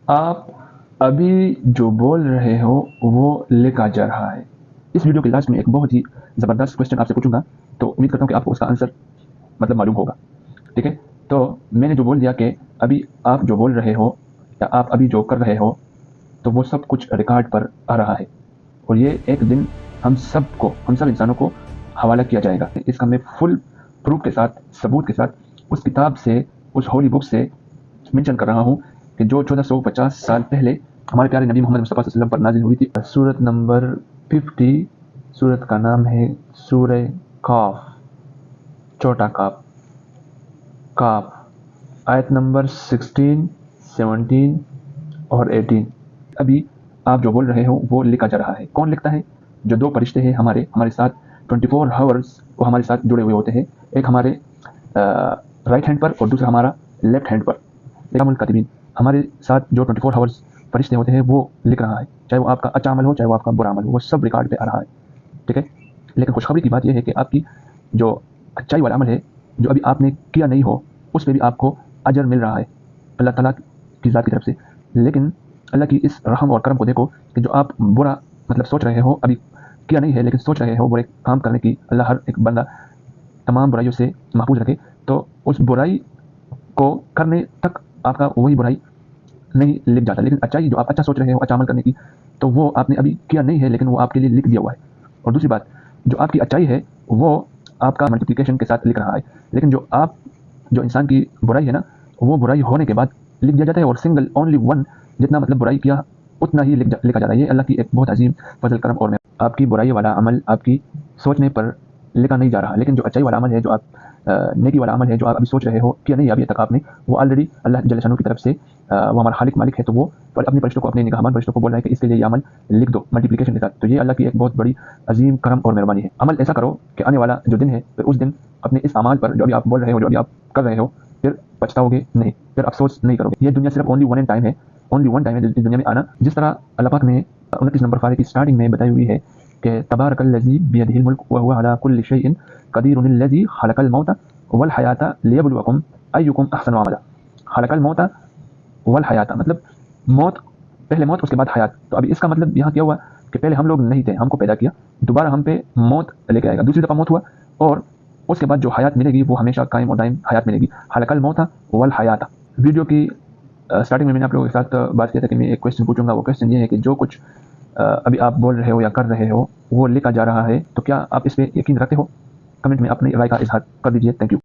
آپ ابھی جو بول رہے ہو وہ لکھا جا رہا ہے۔ اس ویڈیو کے لاسٹ میں ایک بہت ہی زبردست کوشچن آپ سے پوچھوں گا، تو امید کرتا ہوں کہ آپ کو اس کا آنسر معلوم ہوگا، ٹھیک ہے؟ تو میں نے جو بول دیا کہ ابھی آپ جو بول رہے ہو یا آپ ابھی جو کر رہے ہو تو وہ سب کچھ ریکارڈ پر آ رہا ہے، اور یہ ایک دن ہم سب انسانوں کو حوالہ کیا جائے گا۔ اس کا میں فل پروف کے ساتھ، ثبوت کے ساتھ اس کتاب سے، اس ہولی بک سے منشن کر رہا ہوں کہ جو 1450 سال پہلے ہمارے پیارے نبی محمد مصطفیٰ صلی اللہ علیہ وسلم پر نازل ہوئی تھی۔ سورت نمبر 50، سورت کا نام ہے سورہ قاف، چھوٹا قاف، آیت نمبر 16، 17 اور 18۔ ابھی آپ جو بول رہے ہو وہ لکھا جا رہا ہے۔ کون لکھتا ہے؟ جو دو فرشتے ہیں ہمارے ساتھ 24 ہاورز وہ ہمارے ساتھ جڑے ہوئے ہوتے ہیں، ایک ہمارے رائٹ ہینڈ پر اور دوسرا ہمارا لیفٹ ہینڈ پر۔ کرام الکاتبین، ہمارے ساتھ جو 24 ہاورز فرشتے ہوتے ہیں وہ لکھ رہا ہے، چاہے وہ آپ کا اچھا عمل ہو چاہے وہ آپ کا برا عمل ہو، وہ سب ریکارڈ پہ آ رہا ہے، ٹھیک ہے؟ لیکن خوشخبری کی بات یہ ہے کہ آپ کی جو اچھائی والا عمل ہے جو ابھی آپ نے کیا نہیں ہو، اس پہ بھی آپ کو اجر مل رہا ہے اللہ تعالیٰ کی ذات کی طرف سے۔ لیکن اللہ کی اس رحم اور کرم کو دیکھو کہ جو آپ برا سوچ رہے ہو، ابھی کیا نہیں ہے لیکن سوچ رہے ہو برے کام کرنے کی، اللہ ہر ایک بندہ تمام برائیوں سے محفوظ رکھے، تو اس برائی کو کرنے تک آپ کا وہی برائی نہیں لکھ جاتا، لیکن اچھائی جو آپ اچھا سوچ رہے ہو، اچھا عمل کرنے کی، تو وہ آپ نے ابھی کیا نہیں ہے لیکن وہ آپ کے لیے لکھ دیا ہوا ہے۔ اور دوسری بات، جو آپ کی اچھائی ہے وہ آپ کا ملٹیپلیکیشن کے ساتھ لکھ رہا ہے، لیکن جو انسان کی برائی ہے نا، وہ برائی ہونے کے بعد لکھ دیا جاتا ہے، اور سنگل اونلی ون جتنا برائی کیا اتنا ہی لکھا جاتا ہے۔ یہ اللہ کی ایک بہت عظیم فضل کرم اور آپ کی برائی والا عمل آپ کی سوچنے پر لکھا نہیں جا رہا، لیکن جو اچھائی والا عمل ہے، جو آپ نیکی والا عمل ہے، جو آپ ابھی سوچ رہے ہو کیا نہیں ابھی تک آپ نے، وہ آلریڈی اللہ جل شانہ کی طرف سے وہ ہمارا خالق مالک ہے، تو وہ اپنے فرشتوں کو، اپنے نگہبان فرشتوں کو بول رہا ہے کہ اس کے لیے یہ عمل لکھ دو ملٹیپلیکیشن کے ساتھ۔ تو یہ اللہ کی ایک بہت بڑی عظیم کرم اور مہربانی ہے۔ عمل ایسا کرو کہ آنے والا جو دن ہے پھر اس دن اپنے اس اعمال پر جو ابھی آپ بول رہے ہو، جو ابھی آپ کر رہے ہو، پھر پچھتاؤ گے نہیں، پھر افسوس نہیں کرو گے۔ یہ دنیا صرف اونلی ون ٹائم ہے، اونلی ون ٹائم ہے اس دنیا میں آنا۔ جس طرح اللہ پاک نے 29 نمبر پارے کی سٹارٹنگ میں بتائی ہوئی ہے کہ تبارک الذی بیدہ الملک وہو علی کل شیء قدیر الذی خلق الموت والحیاۃ لیبلوکم ایکم احسن عملا۔ خلق الموت والحیاۃ موت، پہلے موت اس کے بعد حیات۔ تو ابھی اس کا یہاں کیا ہوا کہ پہلے ہم لوگ نہیں تھے، ہم کو پیدا کیا، دوبارہ ہم پہ موت لے کے آئے گا، دوسری دفعہ موت ہوا، اور اس کے بعد جو حیات ملے گی وہ ہمیشہ قائم اور دائم حیات ملے گی۔ خلق الموت والحیاۃ۔ ویڈیو کی سٹارٹنگ میں نے آپ لوگوں کے ساتھ بات کیا تھا کہ میں ایک کویشچن پوچھوں گا۔ وہ کویشچن یہ ہے کہ جو کچھ ابھی آپ بول رہے ہو یا کر رہے ہو وہ لکھا جا رہا ہے، تو کیا آپ اس پہ یقین رکھتے ہو؟ کمنٹ میں اپنی رائے کا اظہار کر دیجیے۔ Thank you.